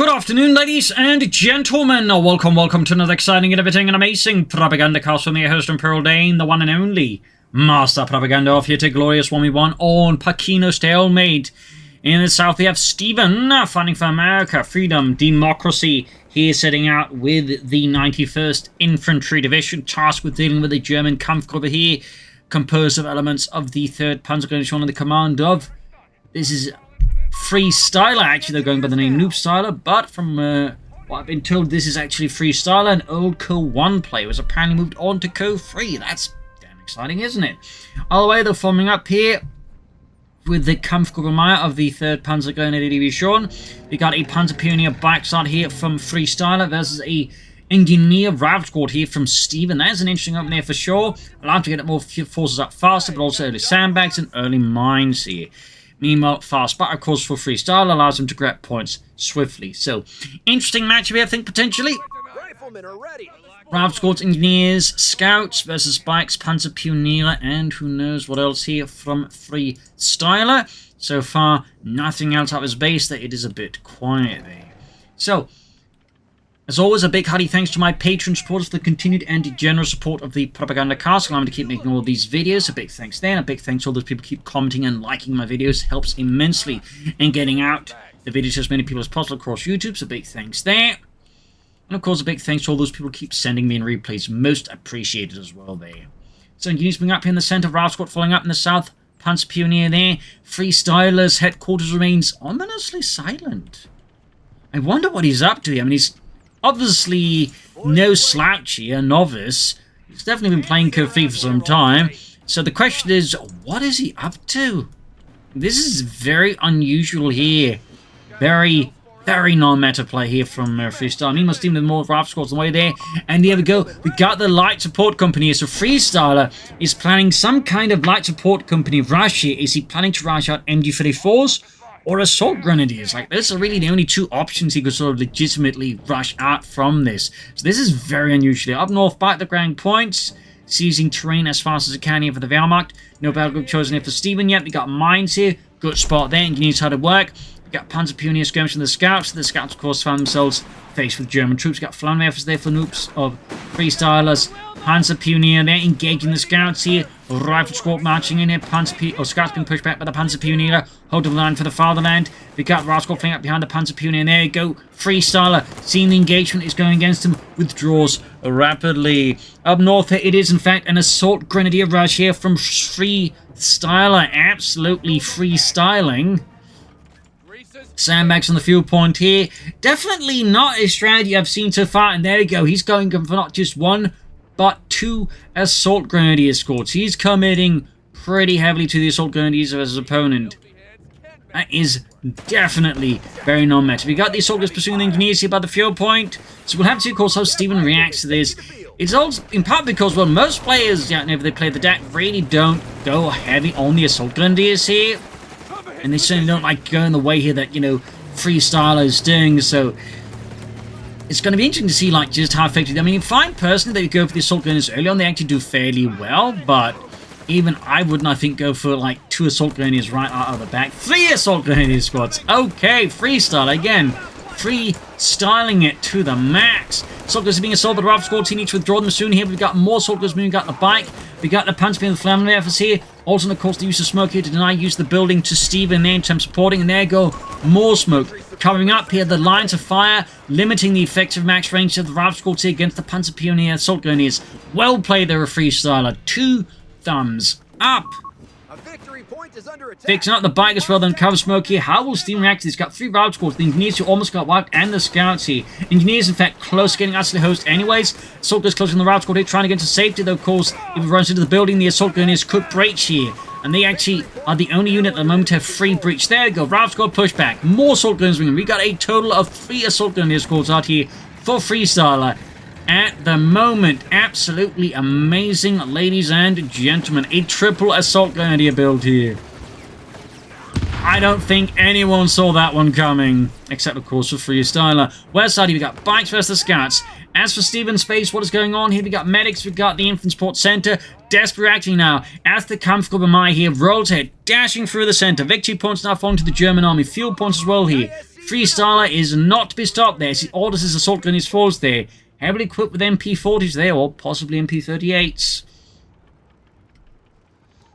Good afternoon, ladies and gentlemen. Welcome to another exciting, innovating, and amazing Propagandacast with me, your host Imperial Dane, the one and only Master Propaganda of here to glorious 1v1 on Pachino Stalemate. In the south, we have Stephenn, fighting for America, freedom, democracy. He is setting out with the 91st Infantry Division, tasked with dealing with the German Kampfgruppe here, composed of elements of the 3rd Panzergrenadier under the command of... This is Freestyler. Actually, they're going by the name Noobstyler, but from what I've been told, this is actually Freestyler, an old Coh3 player, who's apparently moved on to Coh3. That's damn exciting, isn't it? All the way, they're forming up here with the Kampfgruppe of the 3rd Panzergrenadier Division. We got a Panzer Pioneer backside here from Freestyler versus a Engineer Rav Squad here from Stephenn. That's an interesting opening there for sure. Allow him to get more forces up faster, but also early sandbags and early mines here. Meanwhile, fast batter course for Freestyler allows him to grab points swiftly. So, interesting matchup here, I think, potentially. Rav Squad's Engineers, Scouts versus Bikes, Panzer Pioneer, and who knows what else here from Freestyler. So far, nothing else out of his base, that it is a bit quiet there. So, as always, a big hearty thanks to my Patreon supporters for the continued and generous support of the Propagandacast. Allowing me to keep making all these videos. A big thanks there, and a big thanks to all those people who keep commenting and liking my videos. Helps immensely in getting out the videos to as many people as possible across YouTube. So big thanks there. And of course, a big thanks to all those people who keep sending me in replays. Most appreciated as well there. So Engineers being up here in the center, Rav Squad following up in the south, Panzer Pioneer there. Freestyler's headquarters remains ominously silent. I wonder what he's up to. I mean, he's obviously no slouch here, a novice. He's definitely been playing Coh3 for some time. So the question is, what is he up to? This is very unusual here. Very non-meta play here from Freestyler. He must team with more Rav Squads on the way there. And there we go. We got the light support company here. So Freestyler is planning some kind of light support company rush here. Is he planning to rush out MG34s? Or assault grenadiers? Like, those are really the only two options he could sort of legitimately rush out from this. So this is very unusual. Up north, back the ground points, seizing terrain as fast as it can here for the Wehrmacht. No battle group chosen here for Stephenn yet. We got mines here. Good spot there. Engineers how to work. We got Panzer Pioneer skirmish from the Scouts. The Scouts, of course, found themselves faced with German troops. We got Flank efforts there for noobs of Freestylers. Panzer Pioneer there, engaging the Scouts here. Rifle Squad marching in here. Scouts being pushed back by the Panzer Pioneer. Holding the line for the fatherland. We got Rav Squad playing up behind the Panzer Pioneer. There you go. Freestyler, seeing the engagement is going against him, withdraws rapidly. Up north here, it is in fact an assault grenadier rush here from Freestyler. Absolutely freestyling. Sandbags on the field point here. Definitely not a strategy I've seen so far. And there you go. He's going for not just one, but 2 assault grenadier squads. He's committing pretty heavily to the assault grenadiers of his opponent. That is definitely very non-meta. We got the assault grenadiers pursuing the engineers here by the field point. So we'll have to see, of course, how Stephenn reacts to this. It's also in part because, well, most players, whenever they play the DAK, really don't go heavy on the assault grenadiers here. And they certainly don't like going the way here that, Freestyler is doing. So it's going to be interesting to see, like, just how effective. I mean, fine personally that you go for the assault grenadiers early on, they actually do fairly well, but even I wouldn't, I think, go for, like, 2 assault grenadiers right out of the back. 3 assault grenadier squads. Okay, Freestyler again. Freestyling it to the max. Assault grenadiers are being assaulted. Rav Squad team needs to withdraw them soon here. We've got more assault grenadiers moving. We've got the bike. We got the Panzer Pioneer, the Flammable efforts here. Also, of course, the use of smoke here to deny use of the building to Stephenn there in terms of supporting. And there go more smoke. Covering up here, the lines of fire, limiting the effective max range of the Rav Squad here against the Panzer Pioneer assault grenadiers. Well played there, a Freestyler. 2 thumbs up. Fixing up the bike as well, then cover smoke here. How will Stephenn react to this? Got 3 Rav Squads, the Engineers who almost got wiped, and the Scouts here. Engineers, in fact, close to getting out to the host anyways. Assault goes close on the Rav Squad here, trying to get to safety, though, of course, if it runs into the building, the assault grenadiers could breach here. And they actually are the only unit at the moment to have free breach. There we go, Rav Squad pushback. More assault grenadiers ringing. We got a total of 3 assault grenadier squads out here for Freestyler. At the moment, absolutely amazing, ladies and gentlemen. A triple assault grenadier build here. I don't think anyone saw that one coming, except of course for Freestyler. West side, we got bikes versus the Scouts. As for Stephenn's space, what is going on here? We got medics, we got the infantry support center. Desperate reacting now as the Kampfgruppe here rolls ahead, dashing through the center. Victory points now falling to the German army. Fuel points as well here Freestyler is not to be stopped there. He orders his assault grenadiers force there. Heavily equipped with MP40s there, or possibly MP38s.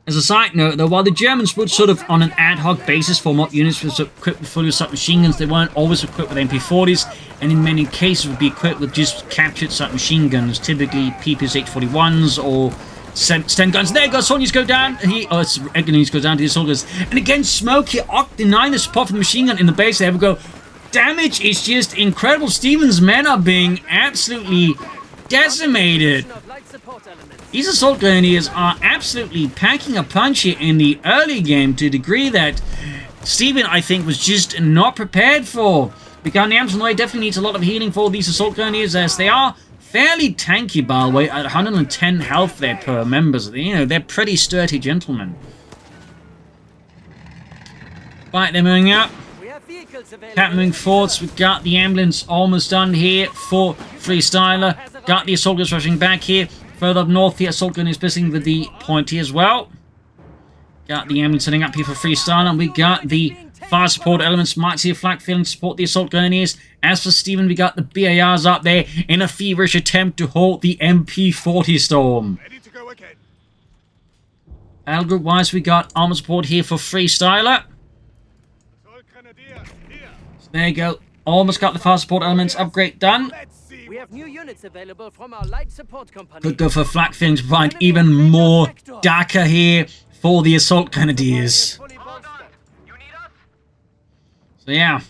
As a side note, though, while the Germans would sort of on an ad hoc basis form up units with equipped with fully submachine guns, they weren't always equipped with MP40s, and in many cases would be equipped with just captured submachine guns, typically PP's H41s or Sten guns. There goes, soldiers go down. Enemies go down to the soldiers. And again, Smoke here, denying the support for the machine gun in the base. There we go. Damage is just incredible. Stephenn's men are being absolutely decimated. These assault grenadiers are absolutely packing a punch here in the early game to a degree that Stephenn, I think, was just not prepared for. Because the Amazon Way definitely needs a lot of healing for these assault grenadiers, as they are fairly tanky, by the way, at 110 health there per members. You know, they're pretty sturdy gentlemen. Right, they're moving up. Cat moving forwards. We've got the ambulance almost done here for Freestyler. Got the assault guns rushing back here. Further up north, the assault gun is busy with the pointy as well. Got the ambulance setting up here for Freestyler. And we got the fire support elements. Might see a flak feeling to support the assault grenadiers. As for Stephenn, we got the BARs up there in a feverish attempt to halt the MP40 storm. Ready to go again. Battle group wise, we got armor support here for Freestyler. So there you go. Almost got the fire support elements upgrade done. We have new units available from our light support company. Could go for flak feeling to provide even more DAK here for the assault grenadiers. So yeah.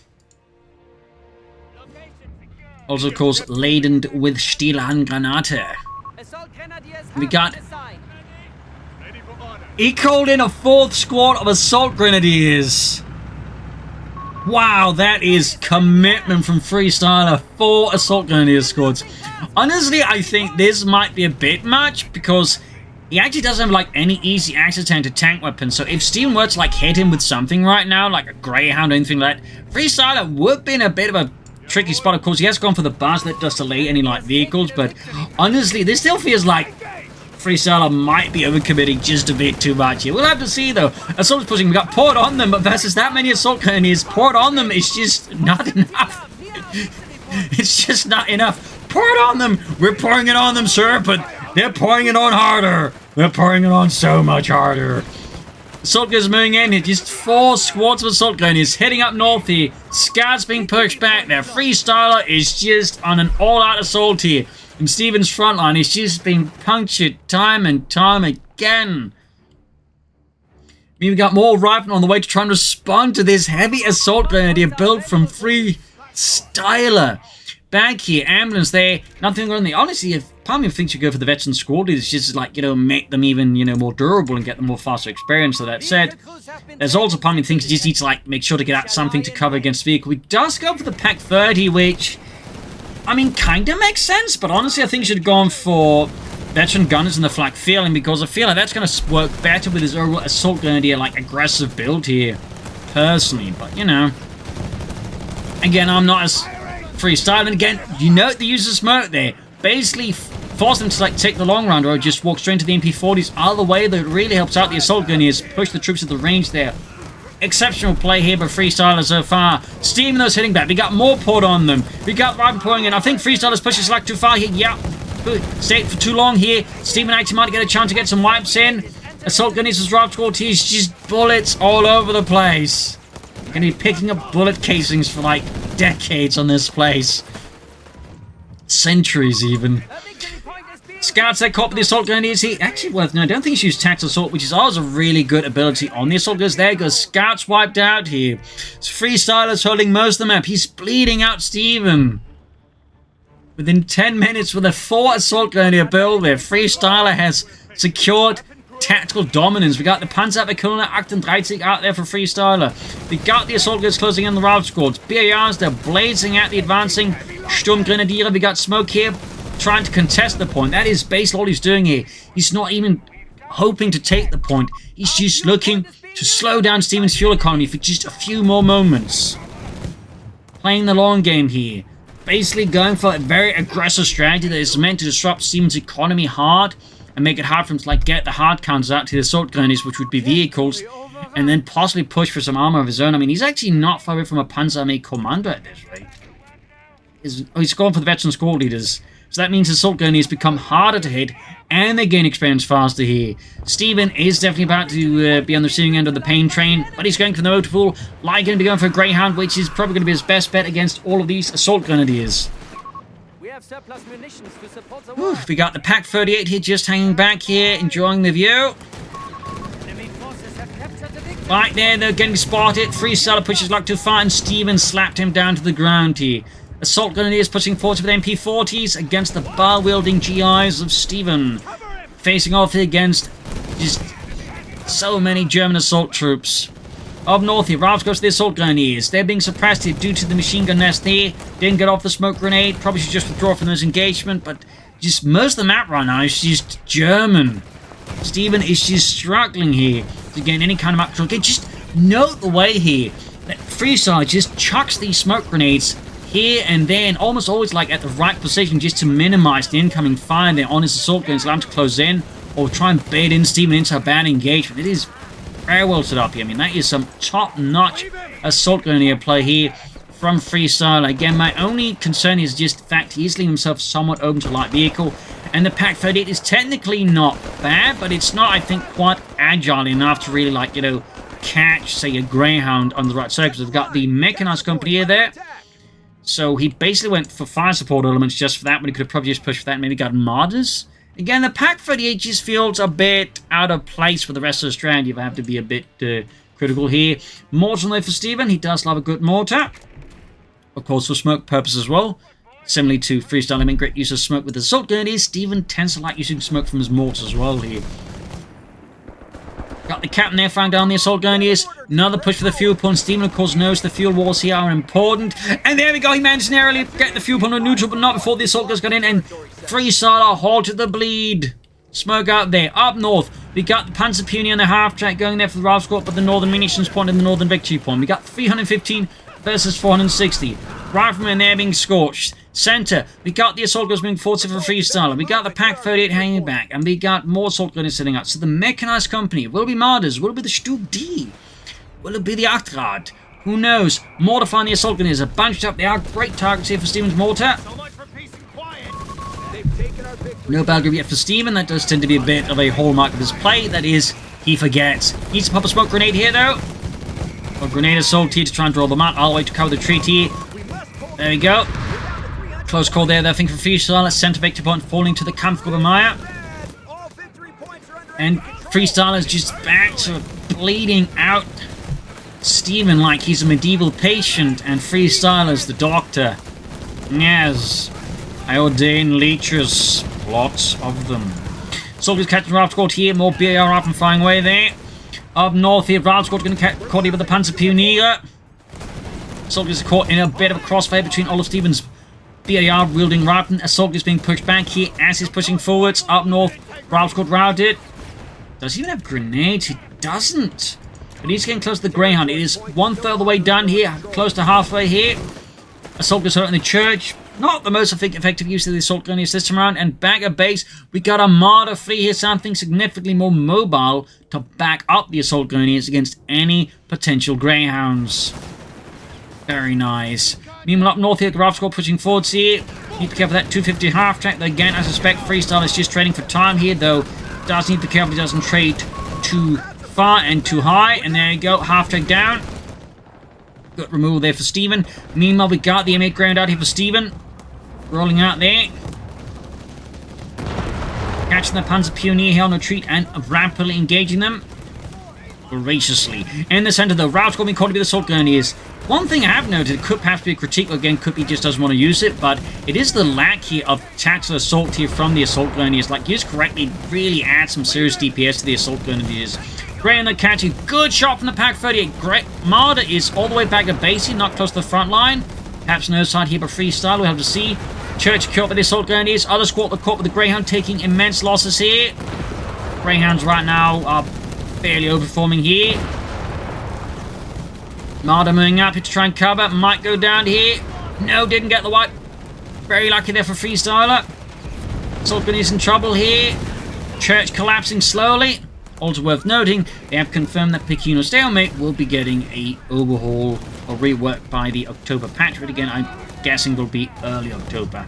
Also, of course, laden with Stielanggranate. We got... He called in a 4th squad of assault grenadiers. Wow, that is commitment from Freestyler. 4 assault grenadier squads. Honestly, I think this might be a bit much because he actually doesn't have like any easy access time to tank weapons. So if Stephenn were to like hit him with something right now, like a Greyhound or anything like that, Freestyler would be in a bit of a tricky spot. Of course, he has gone for the bars that does delay any light vehicles, but honestly, this still feels like Freestyler might be overcommitting just a bit too much here. We'll have to see, though. Assault pushing, we got poured on them, but versus that many assault grenadiers poured on them is just not enough. It's just not enough. Pour it on them. We're pouring it on them, sir, but they're pouring it on harder. They're pouring it on so much harder. Assault guns moving in here. Just 4 squads of assault grenadiers heading up north here. Scouts being pushed back there. Freestyler is just on an all-out assault here. And Stephenn's front line is just being punctured time and time again. We've got more riflemen on the way to try and respond to this heavy assault grenadier build from Freestyler. Back here, ambulance there, nothing on the... Honestly, if part of me thinks you go for the veteran squad, it's just like, you know, make them even, you know, more durable and get them more faster experience. So that said, there's also part of me thinks you just need to, like, make sure to get out something to cover against vehicle. We just go for the Pack 30, which... I mean, kind of makes sense, but honestly, I think you should have gone for veteran gunners in the flak feeling, because I feel like that's going to work better with his overall assault grenadier, like, aggressive build here, personally. But, you know, again, I'm not as Freestyler. And again, you know the use of smoke there. Basically, force them to, like, take the long round or just walk straight into the MP40s. Either way, that really helps out the assault grenadiers, push the troops at the range there. Exceptional play here by Freestyler so far. Stephenn those hitting back. We got more poured on them. We got Ryan pouring in. I think Freestyler's pushing slack too far here. Yeah. Stayed for too long here. Stephenn actually might get a chance to get some wipes in. Assault grenadiers drive squad. He's just bullets all over the place. You're going to be picking up bullet casings for like decades on this place. Centuries even. Scouts that caught with the assault grenadiers here. Actually, worth noting, I don't think he's used tactical assault, which is always a really good ability on the assault guns. There goes Scouts wiped out here. Freestyler's holding most of the map. He's bleeding out Stephenn. Within 10 minutes with a 4 assault grenadier build there, Freestyler has secured tactical dominance. We got the Panzerabwehrkanone Akten 30 out there for Freestyler. We got the assault guns closing in the route squads. BARs, they're blazing at the advancing Sturmgrenadiere. We got Smoke here, trying to contest the point. That is basically all he's doing here. He's not even hoping to take the point. He's just looking to slow down Stephenn's fuel economy for just a few more moments. Playing the long game here. Basically going for a very aggressive strategy that is meant to disrupt Stephenn's economy hard and make it hard for him to like get the hard counters out to the assault grenadiers, which would be vehicles. and then possibly push for some armor of his own. I mean, he's actually not far away from a Panzer Army commander at this rate. He's gone for the veteran squad leaders. So that means assault grenadiers become harder to hit, and they gain experience faster here. Stephenn is definitely about to be on the receiving end of the pain train, but he's going for the motor pool. Like going to be going for a Greyhound, which is probably going to be his best bet against all of these assault grenadiers. We have surplus munitions to support the war. We got the Pak-38 here just hanging back here, enjoying the view. Enemy forces have captured the victory. Right there, they're getting spotted. Freestyler pushes luck too far, and Stephenn slapped him down to the ground here. Assault grenadiers pushing forward with MP40s against the bar-wielding GIs of Stephenn. Facing off here against just so many German assault troops. Up north here, Ralph goes to the assault grenadiers. They're being suppressed here due to the machine gun nest there. Didn't get off the smoke grenade. Probably should just withdraw from this engagement, but just most of the map right now is just German. Stephenn is just struggling here to gain any kind of map control. Okay, just note the way here that Freestyler just chucks these smoke grenades here and there, and almost always like at the right position just to minimize the incoming fire there on his assault guns, allow him to close in or try and bait in Stephenn into a bad engagement. It is very well set up here. I mean, that is some top-notch assault grenadier play here from Freestyler. Again, my only concern is just the fact he's leaving himself somewhat open to light vehicle, and the Pak-38 is technically not bad, but it's not, I think, quite agile enough to really, like, you know, catch, say, a Greyhound on the right side, because we've got the mechanized company here there. So he basically went for fire support elements just for that, when he could have probably just pushed for that and maybe got Martyrs. Again, the Pak-38 just feels a bit out of place for the rest of the strand. You have to be a bit critical here. Mortar there for Stephenn. He does love a good mortar. Of course, for smoke purposes as well. Similarly to Freestyler, I mean, great use of smoke with the assault grenadiers. Stephenn tends to like using smoke from his mortars as well here. Got the captain there firing down the assault grenadiers. Another push for the fuel pump. Stephenn, of course, knows the fuel wars here are important. And there we go. He managed to narrowly get the fuel pump on neutral, but not before the assault guns got in. And Freestyler halted the bleed. Smoke out there. Up north, we got the Panzer Puny on the half-track going there for the Ralph squad, but the northern munitions point and the northern victory point. We got 315 versus 460. Riflemen there being scorched. Center, we got the assault guns being forced for Freestyler. We got the Pak-38 hanging back, and we got more assault guns sitting out. So the mechanized company, will it be Martyrs? Will it be the Stug D? Will it be the Achtrad? Who knows? Mortifying the assault gunners are bunched up. They are great targets here for Stephenn's mortar. No bad grip yet for Stephenn. That does tend to be a bit of a hallmark of his play. That is, he forgets. Needs to pop a smoke grenade here, though. A grenade assault here to try and draw them out all the way to cover the treaty. There we go. Close call there, I think, for Freestyler. Center victory point falling to the camp of Maya. And Freestyler's just back to bleeding out Stephenn like he's a medieval patient, and Freestyler's the doctor. Yes, I ordain leeches, lots of them. Soldiers catching Ralph squad here, more BAR rifle firing away there. Up north here, Ralph squad going to get caught here with the Panzer Pioneer. Soldiers are caught in a bit of a crossfire between all of Stephenn's BAR wielding rifle. Assault is being pushed back here as he's pushing forwards. Up north, Ralph squad routed. Does he even have grenades? He doesn't. But he's getting close to the Greyhound. It is 1/3 of the way done here, close to halfway here. Assault is hurt in the church. Not the most effective use of the assault grenadiers this time around. And back at base, we got a Martyr free here, something significantly more mobile to back up the assault grenadiers against any potential Greyhounds. Very nice. Meanwhile, up north here, the Ralph squad pushing forwards here. Need to be careful that 250 half track. Again, I suspect Freestyler is just trading for time here, though. Does need to be careful he doesn't trade too far and too high. And there you go, half track down. Good removal there for Stephenn. Meanwhile, we got the M8 ground out here for Stephenn. Rolling out there. Catching the Panzer Pioneer here on retreat and rapidly engaging them. Voraciously. In the center, though, Ralph's going to be called to be the assault grenadiers. One thing I have noted, could perhaps be a critique, again, could be just doesn't want to use it, but it is the lack here of tactical assault here from the assault grenadiers. Like, used correctly, really add some serious DPS to the assault grenadiers. Great on the catching. Good shot from the Pak-38. Great. Martyr is all the way back at base here, not close to the front line. Perhaps no side here, but Freestyler, we'll have to see. Church caught by the assault grenadiers. Other squad are caught with the Greyhound, taking immense losses here. Greyhounds right now are fairly overperforming here. Martyr moving up here to try and cover. Might go down here. No, didn't get the wipe. Very lucky there for Freestyler. Assault grenadiers in trouble here. Church collapsing slowly. Also worth noting, they have confirmed that Pachino Stalemate will be getting a overhaul or rework by the October patch, but again, I'm guessing will be early October.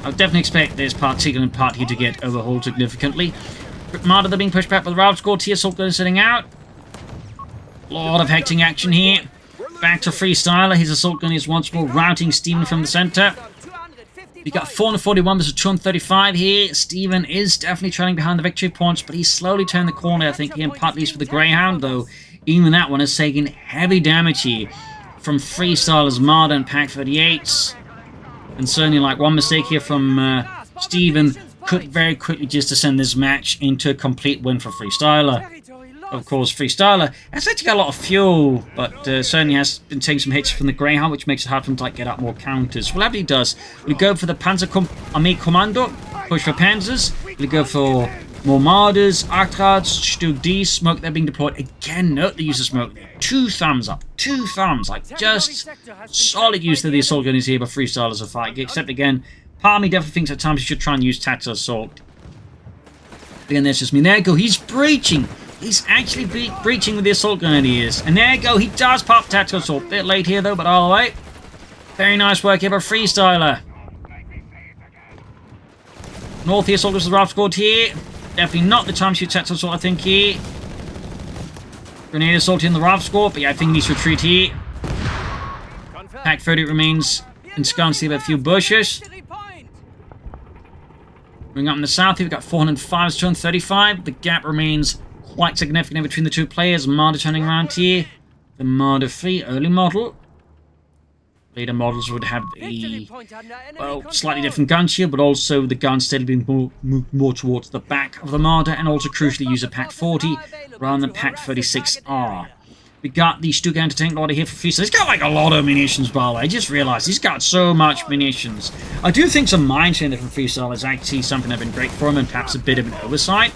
I would definitely expect this particular part here to get overhauled significantly. Martyr, they're being pushed back by the Ralph squad. Tier Assault Gun sitting out. A lot of hectic action here. Back to Freestyler. His Assault Gun is once more routing Stephenn from the center. We got 441 versus 235 here. Stephenn is definitely trailing behind the victory points, but he's slowly turned the corner, I think, here in part at least for the Greyhound, though. Even that one has taken heavy damage here from Freestyler's Martyr and Pack 38s. And certainly, like, one mistake here from Stephenn could very quickly just send this match into a complete win for Freestyler. Of course, Freestyler has actually got a lot of fuel, but certainly has been taking some hits from the Greyhound, which makes it hard for him to get out more counters. Whatever he does, we go for the Armee Kommando, push for Panzers, we go for more Martyrs, Arctrads, Stug D, Smoke, they're being deployed. Again, note the use of Smoke. 2 thumbs up, 2 thumbs, like just solid use of the Assault Gun is here by Freestyler's a fight. Except again, part of me definitely thinks at times you should try and use Tactical Assault. Again, that's just me. There you go, he's breaching. He's actually breaching with the Assault Gun, he is. And there you go, he does pop Tactical Assault. Bit late here, though, but all the way. Very nice work here by Freestyler. North here, Assault Gun the Ralph squad here. Definitely not the time to shoot Tactical Assault, I think, here. Grenade Assault in the Ralph squad, but yeah, I think he needs to retreat here. Pack 30 remains ensconced here by a few bushes. Moving up in the south here, we've got 405 to 235. The gap remains quite significant between the two players. Martyr turning around here. The Martyr 3 early model. Later models would have a, well, slightly different gun shield, but also the gun steadily being moved more towards the back of the Martyr, and also crucially use a Pack 40 rather than Pack 36R. We got the Stug anti-tank loader here for Freestyler. He's got like a lot of munitions, by the way. I just realized he's got so much munitions. I do think some mine chain from Freestyler is actually something that's been great for him, and perhaps a bit of an oversight.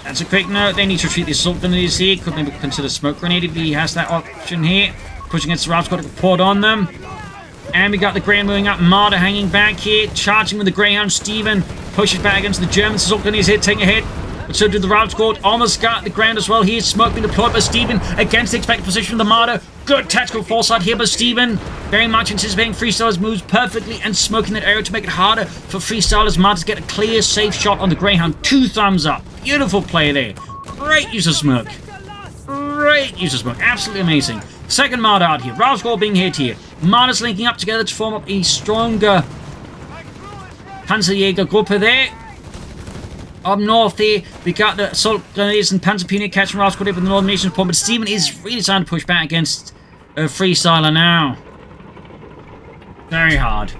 That's a quick note. They need to retreat the Assault Gun here. Could maybe consider Smoke Grenade if he has that option here. Pushing against the Ralph's got to pour on them. And we got the Greyhound moving up. Martyr hanging back here. Charging with the Greyhound. Stephenn pushes back against the Germans. Assault Gun is here, taking a hit. But so did the Ralph squad. Almost got the ground as well here. Smoke being deployed by Stephenn against the expected position of the Martyr. Good tactical foresight here by Stephenn. Very much anticipating Freestyler's moves perfectly and smoking that area to make it harder for Freestyler's Martyr to get a clear, safe shot on the Greyhound. 2 thumbs up. Beautiful play there. Great use of Smoke. Great use of Smoke. Absolutely amazing. Second Martyr out here. Ralph squad being hit here. Martyrs linking up together to form up a stronger Panzerjäger Gruppe there. Up north here, we got the Assault Grenadiers and Panzerpionier catching Ralph squad up in the Northern Nations point, but Stephenn is really trying to push back against Freestyler now. Very hard.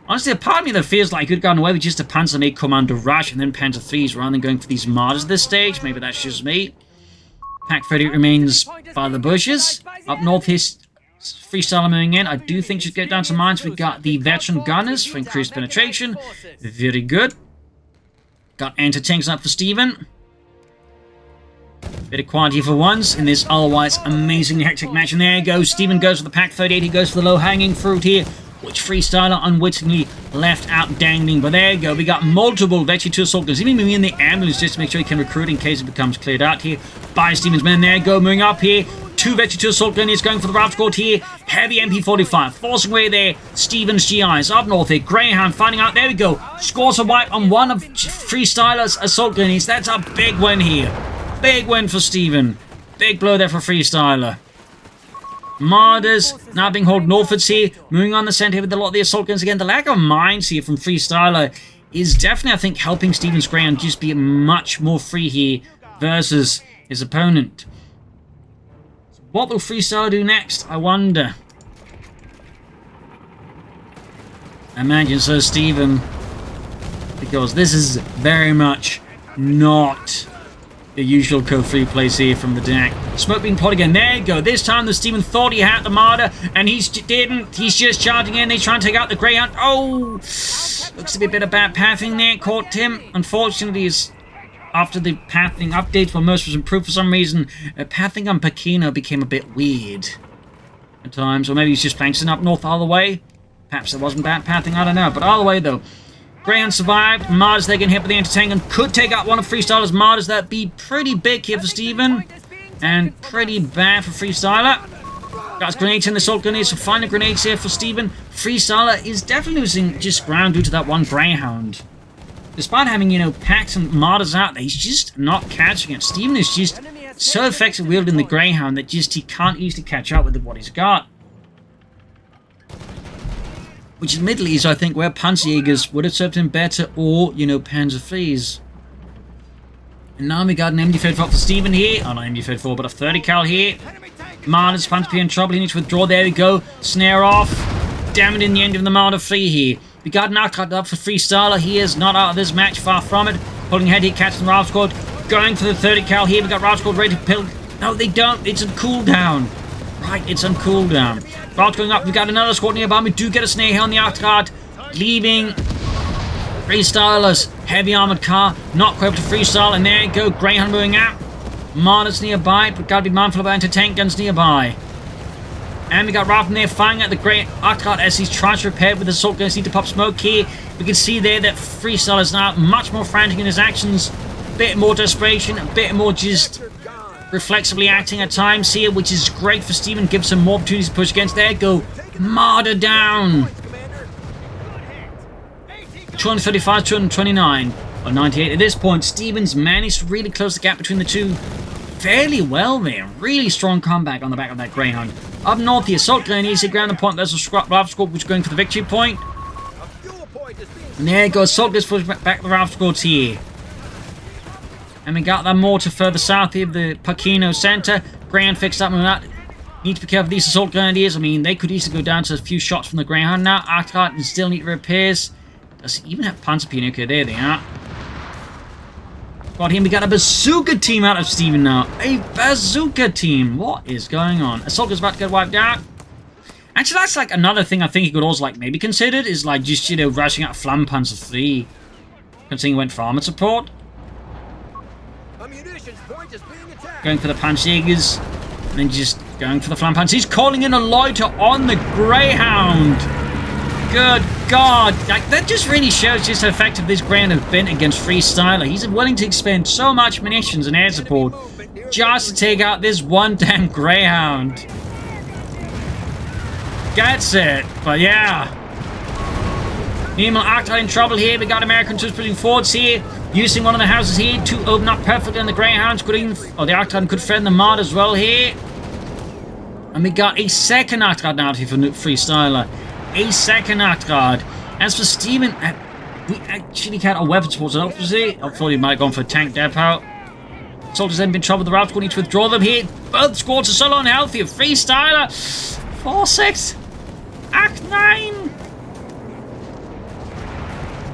Honestly, a part of me that feels like he could have gone away with just a Panzer made Commander Rush and then Panzer 3s rather than going for these Martyrs at this stage. Maybe that's just me. Pack 30 remains by the bushes. Up north here, Freestyler moving in. I do think should get down to mines. We got the Veteran Gunners for increased penetration. Very good. Got anti-tanks up for Stephenn. Bit of quality for once in this otherwise amazingly hectic match. And there you go. Stephenn goes for the Pack 38. He goes for the low-hanging fruit here, which Freestyler unwittingly left out dangling. But there you go. We got multiple Vetchi 2 Assault Guns. Even moving in the ambulance just to make sure he can recruit in case it becomes cleared out here by Stephenn's men. There you go. Moving up here. 2 Vetchi 2 Assault Gunners going for the Ralph squad here. Heavy MP45. Forcing away there. Stephenn's GIs. Up north here. Greyhound finding out. There we go. Scores a wipe on one of Freestyler's Assault Gunners. That's a big win here. Big win for Stephenn. Big blow there for Freestyler. Martyrs now being hauled northwards here. Moving on the center with a lot of the Assault Guns again. The lack of mines here from Freestyler is definitely, I think, helping Stephenn's Greyhound just be much more free here versus his opponent. So what will Freestyler do next? I wonder. I imagine so, Stephenn. Because this is very much not the usual Coh3 plays here from the DAK. Smoke being plotted again. There you go. This time the Stephenn thought he had the Martyr, and he didn't. He's just charging in. He's trying to take out the Greyhound. Oh! Looks to be a bit of bad pathing there. Caught him. Unfortunately, after the pathing updates where most was improved for some reason, pathing on Pachino became a bit weird at times. Or maybe he's just playing up north all the way. Perhaps it wasn't bad pathing. I don't know. But all the way, though. Greyhound survived. Martyrs there getting hit by the anti-tank and could take out one of Freestyler's Martyrs. That'd be pretty big here for Stephenn. And pretty bad for Freestyler. Got grenades in the assault grenades, so final grenades here for Stephenn. Freestyler is definitely losing just ground due to that one Greyhound. Despite having, you know, packs and Martyrs out there, he's just not catching it. Stephenn is just so effective wielding the Greyhound that just he can't easily catch up with what he's got. Which admittedly is, I think, where Panzerjägers would have served him better, or, you know, Panzer III's. And now we got an MD-34 for Stephenn here. Oh, not MD-34, but a 30 cal here. Martyrs, Panzer in trouble. He needs to withdraw. There we go. Snare off. Damn it, in the end of the Martyr free here. We got an knocked up for Freestyler. He is not out of this match, far from it. Pulling ahead here, catching the Ralph Squad. Going for the 30 cal here. We got Ralph Squad ready to pill. No, they don't. It's on cooldown. Right, it's on cooldown. Ralph going up. We got another squad nearby. We do get a snare here on the Achtrad. Leaving Freestyler's heavy armored car. Not equipped to Freestyler. And there you go. Greyhound moving out. Martyrs nearby, but gotta be mindful of anti-tank guns nearby. And we got Ralph in there firing at the Grey Achtrad as he's trying to repair with the assault guns. Need to pop smoke here. We can see there that Freestyler is now much more frantic in his actions. A bit more desperation, a bit more just reflexively acting at times here, which is great for Stephenn. Gives him more opportunities to push against. There go. Martyr down. 235, 229. Or 98. At this point, Stephenn's managed to really close the gap between the two fairly well there. Really strong comeback on the back of that Greyhound. Up north, the assault going easy ground the point. There's a Ralph Squad which is going for the victory point. And there goes assault gets pushed back the Ralph Squads here. And we got that mortar further south here, the Pachino Center. Greyhound fixed up and that. Need to be careful of these assault grenadiers. I mean, they could easily go down to a few shots from the Greyhound now. Achtrad still need repairs. Does he even have Panzer P? Okay, there they are. Got him. We got a bazooka team out of Stephenn now. A bazooka team. What is going on? Assault's about to get wiped out. Actually, that's like another thing I think he could also like maybe considered is like just, you know, rushing out Flammenpanzer III. Considering he went for armored support. Going for the Panzerjägers. And then just going for the Flammenpanzer. He's calling in a loiter on the Greyhound. Good God. Like, that just really shows just how effective this Greyhound has been against Freestyler. He's willing to expend so much munitions and air support just to take out this one damn Greyhound. Gets it. But yeah. Meanwhile, Achtrad in trouble here. We got American troops pushing forwards here. Using one of the houses here to open up perfectly on the Greyhounds. Could even, the Achtrad could threaten the Mod as well here. And we got a second Achtrad now here for Freestyler. A second Achtrad. As for Stephenn, we actually can't a weapon support, obviously. I thought he might have gone for a tank depot. Soldiers then been in trouble with the Ralph Squad, need to withdraw them here. Both squads are so unhealthy. Freestyler, 4-6, Act 9.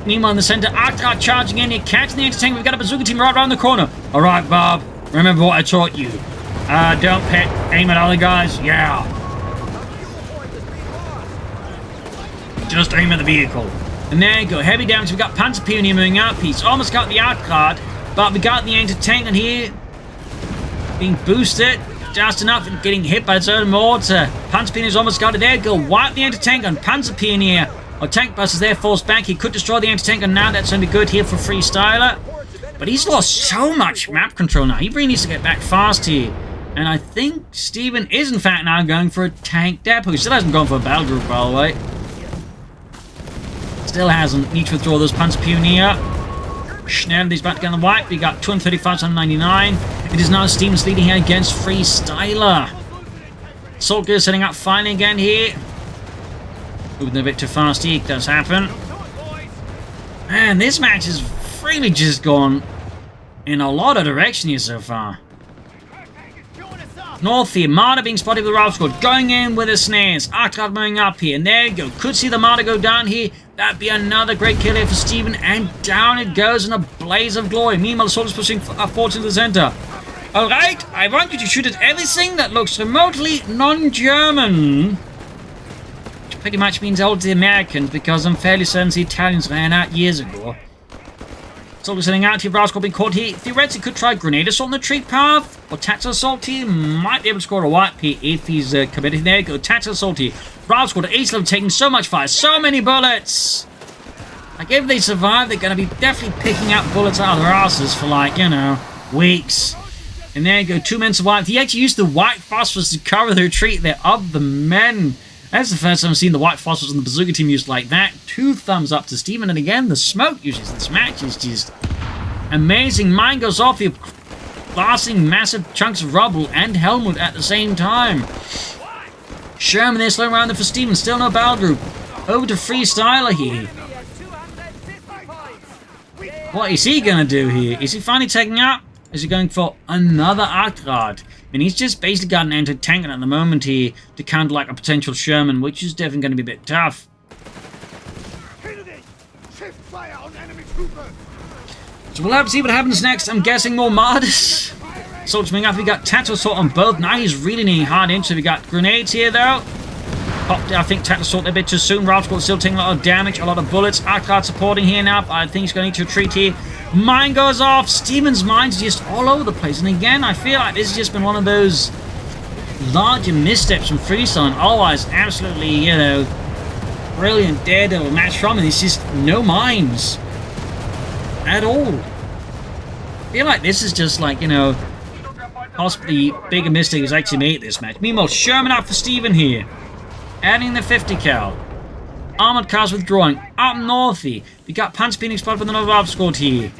Meanwhile in the center, Achtrad charging in here, catching the anti-tank. We've got a bazooka team right around the corner. Alright, Bob, remember what I taught you. Don't aim at other guys. Yeah. Just aim at the vehicle. And there you go. Heavy damage. We got Panzer Pioneer moving out. He's almost got the Achtrad. But we got the anti-tank in here. Being boosted. Just enough and getting hit by its own mortar. Panzer Pioneer's almost got it. There you go. Wipe the anti-tank on Panzer Pioneer. Our tank bus is there, forced back. He could destroy the anti-tank, and now that's only good here for Freestyler. But he's lost so much map control now. He really needs to get back fast here. And I think Stephenn is, in fact, now going for a tank depot. He still hasn't gone for a battle group, by the way. Still hasn't. Need to withdraw those Panzer Pioneer. Schnell is about to get on the wipe. We got 235 on 99. It is now Stephenn's leading here against Freestyler. Assault gear setting up finally again here. Moving a bit too fast here. It does happen. And this match has really just gone in a lot of direction here so far. North here, Martyr being spotted with the Ralph Squad, going in with the snares. Achtrad moving up here, and there you go. Could see the Martyr go down here. That'd be another great kill here for Stephenn, and down it goes in a blaze of glory. Meanwhile, the soldiers pushing forward to the center. Alright, I want you to shoot at everything that looks remotely non-German. Which pretty much means all the Americans, because I'm fairly certain the Italians ran out years ago. Soldiers sitting out here, Ralph Squad being caught here. Theoretically could try grenade assault on the tree path, or tactical assault here. Might be able to score a wipe here if he's committed. There you go, tactical assault here. Ralph Squad at ace level taking so much fire, so many bullets. Like, if they survive, they're going to be definitely picking out bullets out of their asses for, like, you know, weeks. And there you go, 2 men survived. He actually used the white phosphorus to cover the retreat there of the men. That's the first time I've seen the white phosphorus on the bazooka team used like that. 2 thumbs up to Stephenn. And again, the smoke uses this match is just amazing. Mine goes off, you're blasting massive chunks of rubble and helmet at the same time. Sherman there slowing around there for Stephenn. Still no battle group. Over to Freestyler here. What is he going to do here? Is he finally taking out? Is he going for another Artrad? I mean, he's just basically got an anti-tank at the moment here to counter like a potential Sherman, which is definitely going to be a bit tough. So we'll have to see what happens next. I'm guessing more martyrs. Assault's coming up. We got Tactical Assault on both. Now he's really needing hard into. We got grenades here though. Popped, I think, Tactical Assault a bit too soon. Ralph's still taking a lot of damage, a lot of bullets. Arcade supporting here now. I think he's going to need to retreat here. Mine goes off. Stephenn's mine's just all over the place. And again, I feel like this has just been one of those larger missteps from Freestyler. Otherwise, absolutely, you know, brilliant daredevil match from him. It's just no mines at all. I feel like this is just like, you know, possibly bigger mistake he's actually made this match. Meanwhile, Sherman out for Stephenn here. Adding the 50 cal. Armored cars withdrawing. Up northy. We got Panzer being exploded with another obstacle here.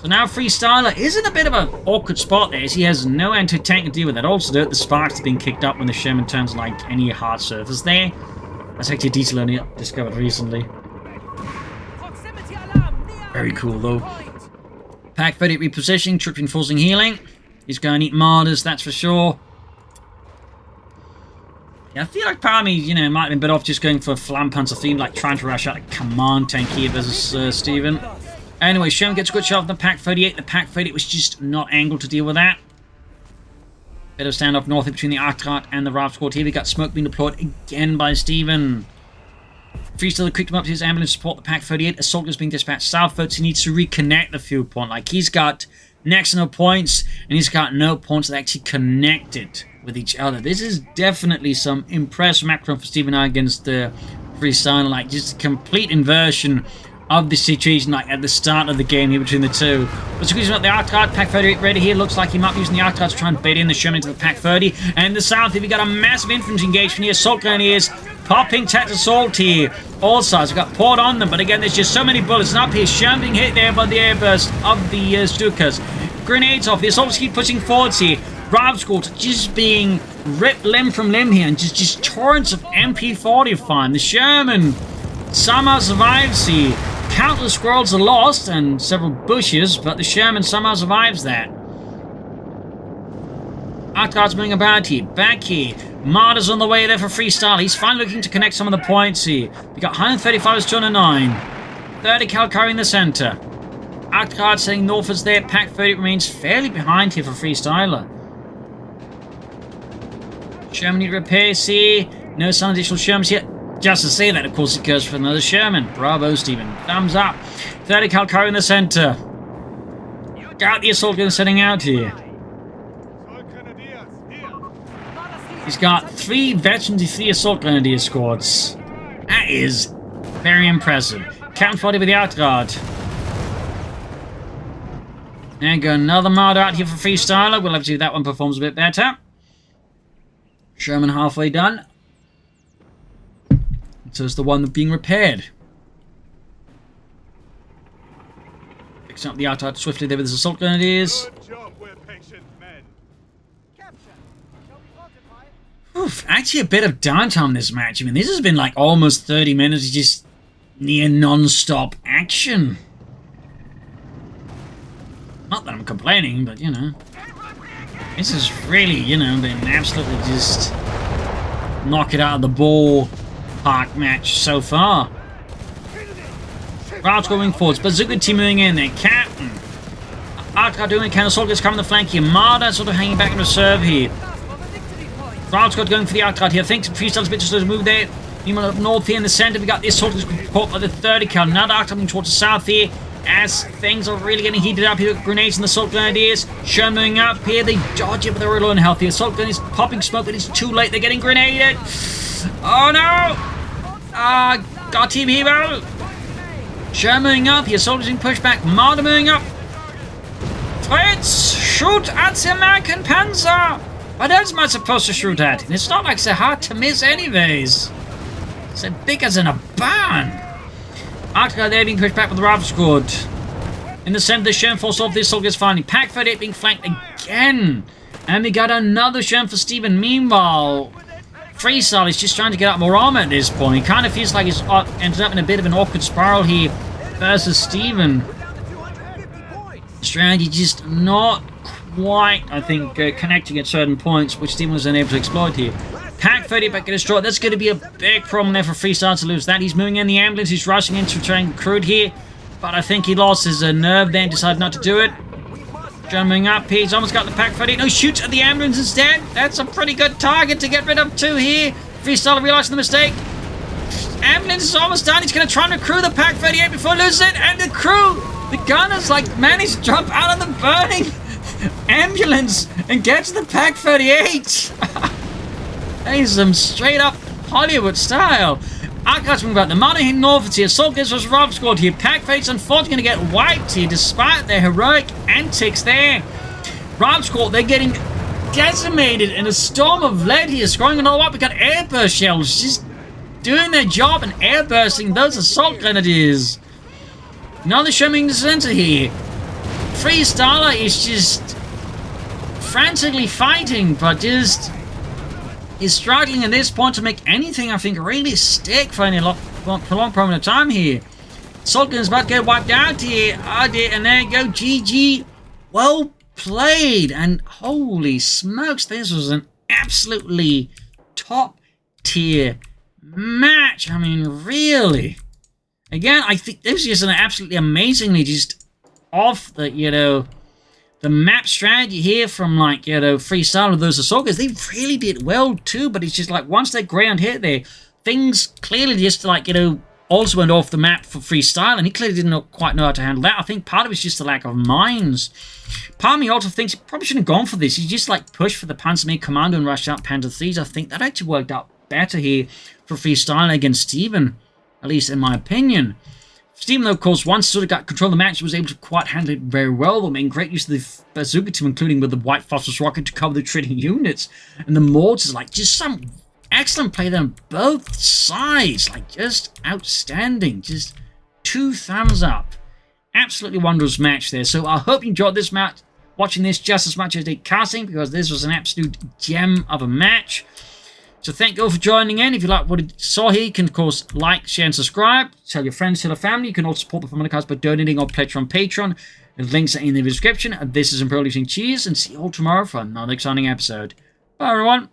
So now Freestyler is in a bit of an awkward spot there as he has no anti-tank to deal with that. Also, the sparks are being kicked up when the Sherman turns like any hard surface there. That's actually a detail only discovered recently. Very cool though. Pack 30 repositioning, troop reinforcing healing. He's going to need martyrs, that's for sure. Yeah, I feel like part of me, you know, might have been better off just going for a Flampanzer theme, like trying to rush out a command tank here versus Stephenn. Anyway, Sherman gets a good shot of the Pack 38. The Pack 38 was just not angled to deal with that. Bit of standoff north between the Arctrat and the Raft Squad here. We got smoke being deployed again by Stephenn. Freestyler quicked him up to his ambulance to support the Pack 38. Assault is being dispatched southwards. He needs to reconnect the field point. Like, he's got next to no points, and he's got no points that actually connected with each other. This is definitely some impressive macro for Stephenn against the Freestyler. Like, just a complete inversion of the situation, like at the start of the game here between the two. But squeezing up the Arcade, Pack 38 ready here. Looks like he might be using the Arcade to try and bait in the Sherman into the Pack 30. And the south here, we got a massive infantry engagement here. Assault Grenadiers popping Tactical Assault here. All sides, we got poured on them, but again, there's just so many bullets. And up here, Sherman being hit there by the airburst of the Stukas. Grenades off. The assaults keep pushing forwards here. Rav Squad just being ripped limb from limb here, and just torrents of MP40 fire. The Sherman somehow survives here. Countless squirrels are lost and several bushes, but the Sherman somehow survives that. Arcad's moving about here. Back here. Martyrs on the way there for Freestyler. He's finally looking to connect some of the points here. We got 135 to 209. 30 cal carrying the center. Arcade setting northwards there. Pack 30 remains fairly behind here for Freestyler. Sherman need repairs here. No some additional Shermans yet. Just to say that, of course, it goes for another Sherman. Bravo, Stephenn. Thumbs up. 30 cal carrying the center. Got the assault gun setting out here. He's got 3 veterans and 3 assault grenadier squads. That is very impressive. Captain 40 with the Artrad. There you go, another mod out here for Freestyler. We'll have to see if that one performs a bit better. Sherman halfway done. So it's the one that's being repaired. Picks up the Artrad swiftly there with his assault grenadiers. Oof, actually a bit of downtime in this match. I mean, this has been like almost 30 minutes of just near non-stop action. Not that I'm complaining, but you know. This is really, you know, been absolutely just knock it out of the ballpark match so far. Crowd's going forwards. Bazooka team moving in there. Captain. Arcade doing a can. Assault gets coming the flank here. Marder sort of hanging back in reserve here. Crowd's got going for the Arcade here. I think Freestyle's a bit just to move there. Meanwhile, up north here in the center, we got the assault caught by the 30 cal. Another Arcade coming towards the south here. As things are really getting heated up here with grenades and the assault grenadiers. Sherman moving up here. They dodge it, but they're low and healthy. Assault grenadiers popping smoke, but it's too late. They're getting grenaded. Oh no! Got Team Hero. Sherman moving up. Your soldiers being pushed back. Marder moving up. Fritz, shoot at the American Panzer. What else am I supposed to shoot at? And it's not like they're hard to miss anyways. They're big as in a barn. Arctica there being pushed back with the rifle squad. In the center, the Sherman force off this soldiers finally. Pack 38 being flanked again. And we got another Sherman for Stephenn. Meanwhile, Freestyler is just trying to get out more armor at this point. He kind of feels like he's ended up in a bit of an awkward spiral here versus Stephenn. Strategy just not quite, I think, connecting at certain points, which Stephenn was unable to exploit here. Pack 30 back get destroyed. That's going to be a big problem there for Freestyler to lose that. He's moving in the ambulance. He's rushing in to try and recruit here. But I think he lost his nerve there and decided not to do it. Jumping up, he's almost got the Pack 30. No, shoots at the ambulance instead. That's a pretty good target to get rid of too here. Freestyler realizing the mistake. Ambulance is almost done. He's going to try and recruit the Pack 38 before he loses it. And the crew, the gunners, like, managed to jump out of the burning ambulance and get to the Pack 38. That is some straight up Hollywood style. Archives moving about the money hitting north here. Soldiers was rob squad here. Pack 38's unfortunately going to get wiped here despite their heroic antics there. Rob squad, they're getting decimated in a storm of lead here. Scrolling it all up, we got airburst shells just doing their job and airbursting those assault grenadiers. Another Sherman in the center here. Freestyler is just frantically fighting, but just is struggling at this point to make anything, I think, really stick for any prolonged moment of time here. Assault gunners about to get wiped out here. Oh dear, and there you go, GG. Well played, and holy smokes, this was an absolutely top tier match. I mean, really. Again, I think this is an absolutely amazingly just off the, the map strategy here from, like, Freestyler with those assault gunners. They really did well too, but it's just like once that ground hit there, things clearly just, like, also went off the map for Freestyler, and he clearly didn't quite know how to handle that. I think part of it's just the lack of mines. Part of me also thinks he probably shouldn't have gone for this. He just, like, pushed for the Panzermate Commando and rushed out Panther 3s. I think that actually worked out better here for Freestyler against Stephenn, at least in my opinion. Stephenn, though, of course, once sort of got control of the match, was able to quite handle it very well. They made great use of the bazooka team, including with the White Phosphorus rocket to cover the retreating units. And the mortars, like, just some excellent play there on both sides. Like, just outstanding. Just 2 thumbs up. Absolutely wondrous match there. So I hope you enjoyed this match, watching this just as much as I did casting, because this was an absolute gem of a match. So thank you all for joining in. If you like what you saw here, you can, of course, like, share, and subscribe. Tell your friends, tell your family. You can also support the Propagandacast by donating or pledging on Patreon. The links are in the description. And this is Imperial Eating Cheese, and see you all tomorrow for another exciting episode. Bye, everyone.